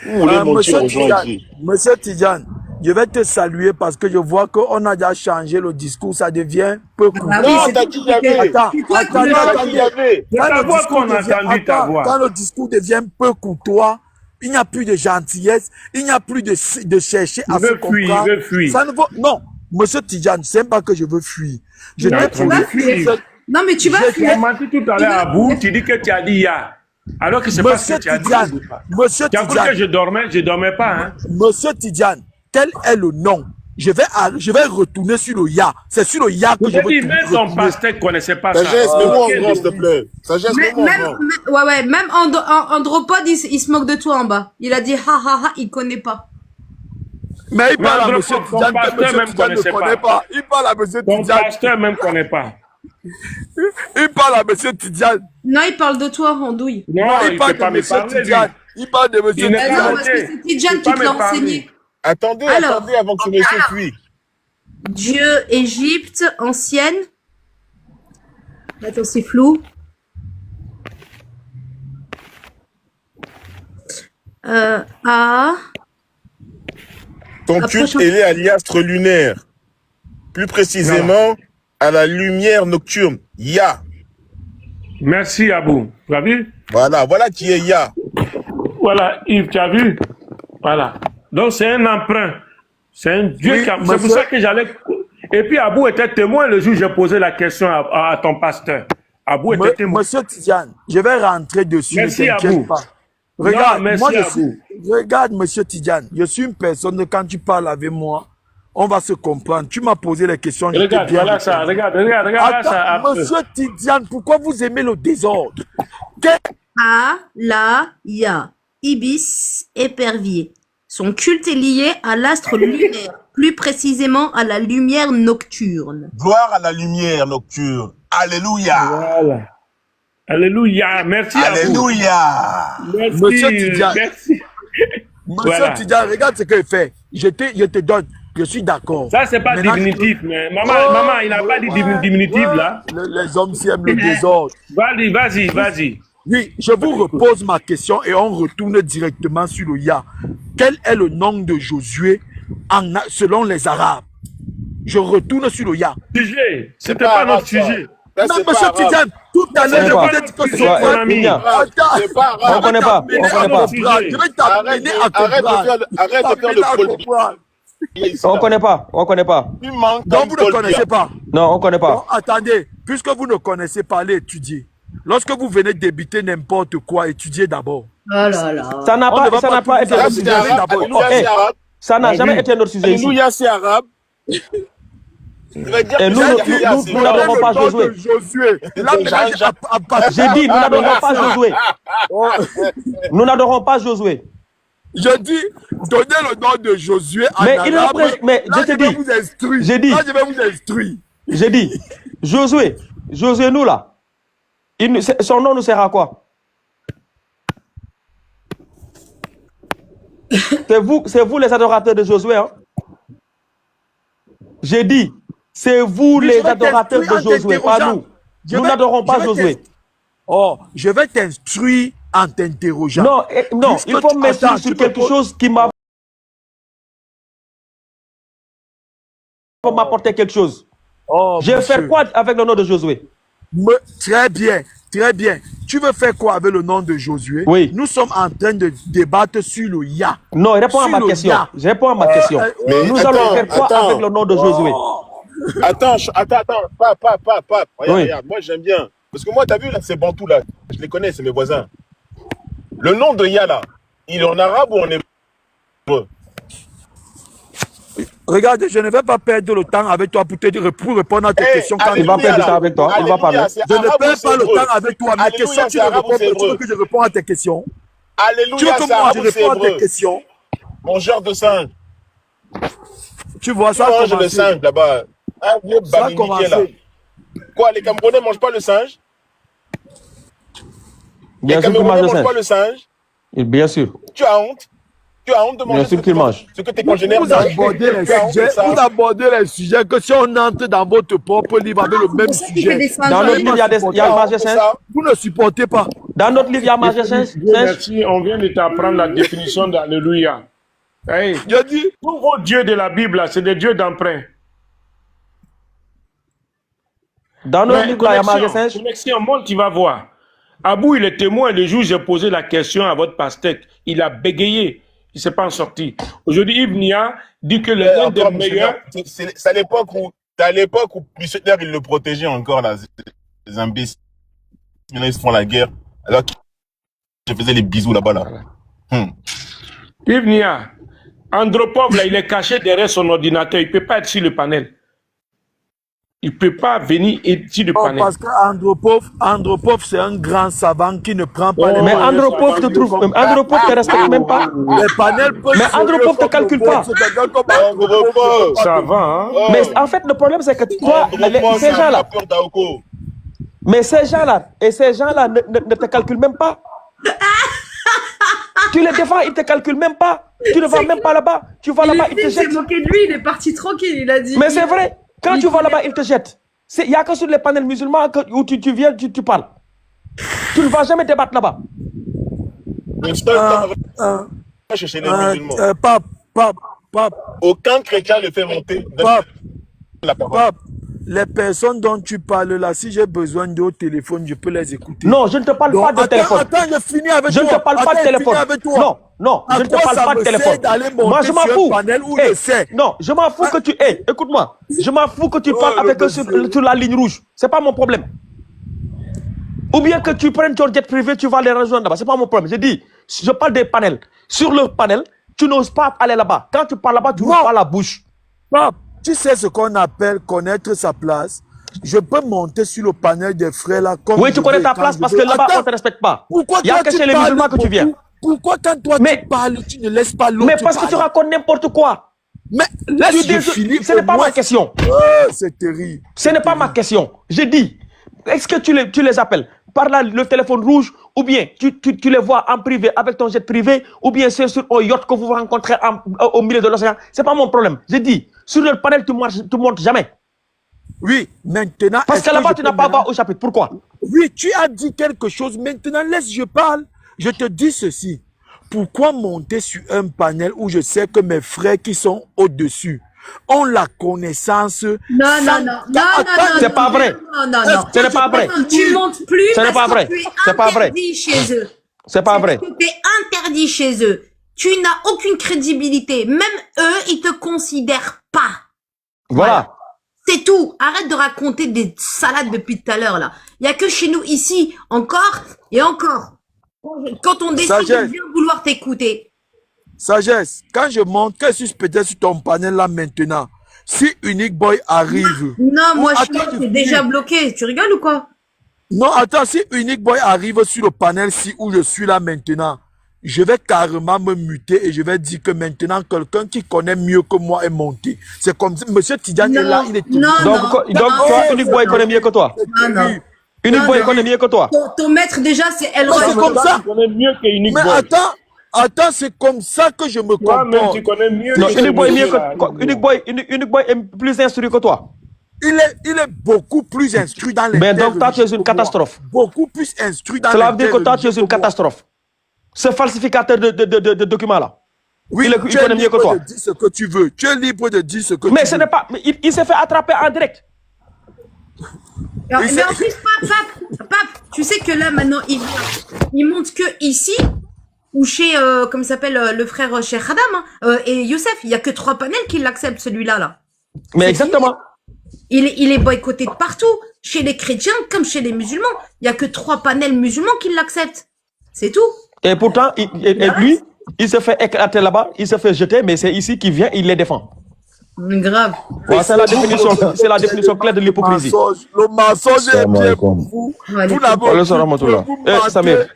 Vous voulez mentir aux gens ici. Monsieur Tidjane, je vais te saluer parce que je vois qu'on a déjà changé le discours, ça devient peu court. Ah oui, Non, c'est t'as dit il y avait. Attends, T'as dit il y avait. C'est ta voix qu'on a entendu ta voix. quand le discours devient peu courtois, il n'y a plus de gentillesse, il n'y a plus de chercher à se comprendre. Il veut fuir. Ça ne vaut... Non, monsieur Tidjane, c'est pas que je veux fuir. Je Non, t'ai tu vas fuir. Non, mais tu vas Tu fuir. as menti tout à l'heure à bout, tu dis que tu as dit ya. Alors que c'est pas ce que tu as dit. Monsieur Tu as cru que je dormais pas, hein. Monsieur Tidjane, quel est le nom? Je vais retourner sur le ya. C'est sur le ya que Je je te dis, veux même ton pasteur ne connaissait pas ça. Sagesse, mets-moi en grand, s'il te plaît. Sagesse, mets-moi en grand. Même Andropode, il se moque de toi en bas. Il a dit ha ha ha, il connaît pas. Mais il parle à Andropode, monsieur ton Tidjane que pasteur monsieur même Tidjane ne connaissait connaît pas. pas. Il parle à monsieur Ton Tidjane. pasteur même connaît pas. Il parle à monsieur Tidjane. Non, il parle de toi, Andouille. Non, Il il ne parle peut pas de me monsieur parler, lui. Tidjane. Il parle de monsieur Il n'est Ah pas non, Tidjane. parce que c'est Tidjane Il peut qui te l'a pas me enseigné. Attendez, Alors. attendez avant que ce monsieur fuit. Dieu Égypte ancienne. Attends, c'est flou. A. Ton Après, culte je- est lié à l'astre lunaire. Plus précisément, à la lumière nocturne. Ya. Merci, Abou. Tu as vu? Voilà qui est Ya. Voilà, Yves, tu as vu? Voilà. Donc, c'est un emprunt. C'est un Dieu Oui, qui a... C'est monsieur. pour ça que j'allais... Et puis, Abou était témoin le jour où j'ai posé la question à ton pasteur. Abou était témoin. Monsieur Tidjane, je vais rentrer dessus. Merci ne à t'inquiète vous. pas. Regarde, Non, merci moi à je suis. Regarde, monsieur Tidjane, je suis une personne, quand tu parles avec moi, on va se comprendre. Tu m'as posé les questions. je t'ai Regarde, bien voilà ça. répondu. Regarde là, ça. Attends, monsieur Tidjane, pourquoi vous aimez le désordre? Quel- A, la, ya. Ibis, épervier. Son culte est lié à l'astre lunaire, plus précisément à la lumière nocturne. Gloire à la lumière nocturne. Alléluia. Voilà. Alléluia. Merci à vous. Alléluia. Merci. Monsieur Tidjane. Merci. Monsieur Voilà. Tidjane, regarde ce qu'il fait. Je te donne. Je suis d'accord. Ça, c'est pas Maintenant, diminutif, mais maman, il n'a pas dit diminutif, là. Les hommes s'y aiment le désordre. Vas-y. Oui, je vous repose ma question et on retourne directement sur le ya. Quel est le nom de Josué selon les Arabes? Je retourne sur le ya. Sujet. C'est C'était pas pas arabe, notre ça. sujet. Ça, Non, c'est pas monsieur arabe. Tidjane, tout à l'heure, C'est je pas. vous ai dit que C'est c'est pas pas un ami. Attends, C'est pas On arabe. connaît pas. je vais On connaît pas. t'amener à comprendre. Arrête de faire le pôle. On connaît pas. On connaît pas. Tu manques Donc vous ne connaissez pas. Non, on connaît Bon, pas. attendez, puisque vous ne connaissez pas, allez étudier. Lorsque vous venez débuter n'importe quoi, étudiez d'abord. Oh là là. Ça n'a On ne va pas, ça pas n'a pas tout été dire. notre C'est sujet. arabe. Alléluia, Eh, c'est arabe. ça n'a jamais été notre sujet ici. Alléluia, c'est arabe. Ça veut dire Et que nous, Alléluia, nous, c'est nous arabe. n'adorons pas Le nom Josué. de Josué. Là, maintenant, J'ai dit, nous n'adorons pas Josué. Nous n'adorons pas Josué. je dis, donnez le nom de Josué en Mais arabe. il représente- mais Là, je te vais dis, vous instruire. j'ai dit. Là, je vais vous instruire. J'ai dit, Josué, nous là, son nom nous sert à quoi? C'est vous les adorateurs de Josué, hein? J'ai dit, c'est vous Oui, les je vais adorateurs de t'instruire en Josué, pas t'interrogeant. nous. Nous n'adorons pas Josué. Oh, je vais t'instruire en t'interrogeant. Non, non, Puisque il faut tu- m'instruire attends, sur tu quelque me poses- chose qui m'a m'apporter quelque chose. Oh, J'ai monsieur. fait quoi avec le nom de Josué? Très bien, très bien. Tu veux faire quoi avec le nom de Josué? Oui. Nous sommes en train de débattre sur le ya. Non, réponds à Sur ma le question. ya. Je réponds à ma question. mais Nous attends, allons faire quoi attends. avec le nom de Josué? Attends, Pape. Oui. Regarde, moi j'aime bien. Parce que moi, t'as vu, là, ces bantous là, je les connais, c'est mes voisins. Le nom de Ya là, il est en arabe ou en hébreu? Regarde, je ne vais pas perdre le temps avec toi pour répondre à tes questions. Quand Il va perdre du temps avec toi. Il va parler. je ne perds pas le temps avec toi. Mes Alléluia, questions, tu c'est ne arabe ou réponds c'est pas. Tu veux hébreu? que je réponde à tes questions? Tu veux Alléluia, que c'est moi, arabe je ou c'est réponds à tes hébreu? questions? Mangeur de singe. Tu vois, Tu ça a manges le commencé. singe là-bas. Un vieux Ça a babiniqué là. commencé. Quoi, les Camerounais mangent pas le singe? Bien Les sûr que Camerounais mange le mangent pas singe. le singe? Bien sûr. Tu as honte? Tu as honte de manger Bien sûr qu'il mange. ce que tes congénères Vous mangent. abordez les Tu as honte de sujets, ça. vous abordez les sujets que si on entre dans votre propre livre avec le même sujet, Dans notre livre, il y a Tu as honte marché de 5. ça. vous ne supportez pas. Dans notre livre, il y a marché 5. Dieu merci, on vient de t'apprendre la définition d'Alléluia. Hey, Je dis, tous vos dieux de la Bible, là, c'est des dieux d'emprunt. Dans notre Mais livre, il y a marché 5. connexion, monte, tu vas voir. Abou, il est témoin. Le jour où j'ai posé la question à votre pasteur, il a bégayé. Il ne s'est pas en sorti. Aujourd'hui, Yves Nia dit que l'un des Encore, meilleurs... c'est à l'époque où missionnaire, ils le protégeaient encore, là, les imbéciles. Là, ils se font la guerre. Alors que je faisais les bisous là-bas, là. Yves Nia, Andropov, là, il est caché derrière son ordinateur. Il ne peut pas être sur le panel. Il ne peut pas venir sur le oh, panel. parce qu'Andropov, c'est un grand savant qui ne prend pas les Mais panels. Andropov te trouve, Andropov te respecte même pas. Les panels peuvent Mais Andropov te calcule pas. Ça va, hein? Mais en fait, le problème, c'est que toi, ces gens-là, mais ces gens-là, ne te calculent même pas. Tu les défends, ils ne te calculent même pas. Tu ne vas même pas là-bas. Tu vas là-bas, ils te Il s'est jettent. moqué de lui, il est parti tranquille, il a dit. Mais c'est vrai. Quand tu vas là-bas, ils te jettent. Il n'y a que sur les panels musulmans où tu viens, tu parles. Tu ne vas jamais débattre là-bas. Chez les musulmans. Pape, Aucun chrétien ne fait monter la parole. Pape, les personnes dont tu parles là, si j'ai besoin de au téléphone, je peux les écouter. Non, je ne te parle pas de téléphone. Attends, je finis avec Je toi. ne te parle pas de téléphone. Non, je ne te parle pas de téléphone. Moi, je m'en fous. Non, je m'en fous que tu... écoute-moi. Je m'en fous que tu parles avec eux sur la ligne rouge. C'est pas mon problème. Ou bien que tu prennes ton jet privé, tu vas les rejoindre là-bas. C'est pas mon problème. Je dis, je parle des panels. Sur le panel, tu n'oses pas aller là-bas. Quand tu parles là-bas, tu n'ouvres pas la bouche. Pape, tu sais ce qu'on appelle connaître sa place. Je peux monter sur le panel des frères là. Comme oui, tu connais ta place parce que là-bas, on ne te respecte pas. Il n'y a que chez les musulmans que tu viens. Pourquoi quand toi tu parles, tu ne laisses pas l'autre Mais parce que tu racontes n'importe quoi. Mais laisse ce n'est pas ma question. Oh, c'est terrible. Ce n'est pas ma question. Je dis, est-ce que tu les appelles par là, le téléphone rouge, ou bien tu les vois en privé avec ton jet privé, ou bien c'est sur un yacht que vous vous rencontrez au milieu de l'océan. Ce n'est pas mon problème. Je dis, sur le panel, tu ne montes jamais. Oui, maintenant... Parce que là-bas, tu n'as pas à voir au chapitre. Pourquoi? Oui, tu as dit quelque chose. Maintenant, laisse, je parle. Je te dis ceci. Pourquoi monter sur un panel où je sais que mes frères qui sont au-dessus ont la connaissance... Non. C'est pas vrai. Non. Ce n'est pas vrai. Tu montes plus Ce n'est pas vrai. C'est pas vrai. Chez eux. C'est pas vrai. Tu es interdit chez eux. Tu n'as aucune crédibilité. Même eux, ils te considèrent pas. Voilà. C'est tout. Arrête de raconter des salades depuis tout à l'heure, là. Il n'y a que chez nous, ici, encore et encore. Quand on décide de bien vouloir t'écouter. Sagesse, quand je monte, que suis-je peut-être sur ton panel là maintenant? Si Unique Boy arrive... Non, moi, je suis déjà bloqué. Tu rigoles ou quoi? Non, attends, si Unique Boy arrive sur le panel-ci où je suis là maintenant, je vais carrément me muter et je vais dire que maintenant, quelqu'un qui connaît mieux que moi est monté. C'est comme si Monsieur Tidjane est là, il est... Donc toi, Unique Boy connaît mieux que toi? Non. Unique Boy connaît mieux que toi? Ton maître, déjà, c'est Elroy. C'est comme ça. Tu connais mieux que Unique Mais Boy. attends, c'est comme ça que je me comporte. Toi-même, tu connais mieux Non, que Unique Boy est mieux que... Unique Boy est plus instruit que toi. Il est beaucoup plus instruit dans les... Mais donc toi, tu es une catastrophe. Beaucoup plus instruit dans les... Cela veut dire que toi, tu es une catastrophe. Ce falsificateur de documents là. Oui, il connaît mieux que toi. Tu es libre de dire ce que tu veux. Tu es libre de dire ce que tu veux. Mais ce n'est pas... Il s'est fait attraper en direct. Mais en plus, Pape, tu sais que là, maintenant, il monte que ici, ou chez, comme s'appelle le frère Cheikh Adam, et Youssef, il n'y a que 3 panels qui l'acceptent, celui-là, là. Mais exactement. Il est boycotté de partout, chez les chrétiens comme chez les musulmans. Il n'y a que 3 panels musulmans qui l'acceptent. C'est tout. Et pourtant, lui, il se fait éclater là-bas, il se fait jeter, mais c'est ici qu'il vient, il les défend. Grave. Ouais, c'est la définition claire de l'hypocrisie. Le mensonge est bien pour vous. Ouais, Vous n'avez Samir.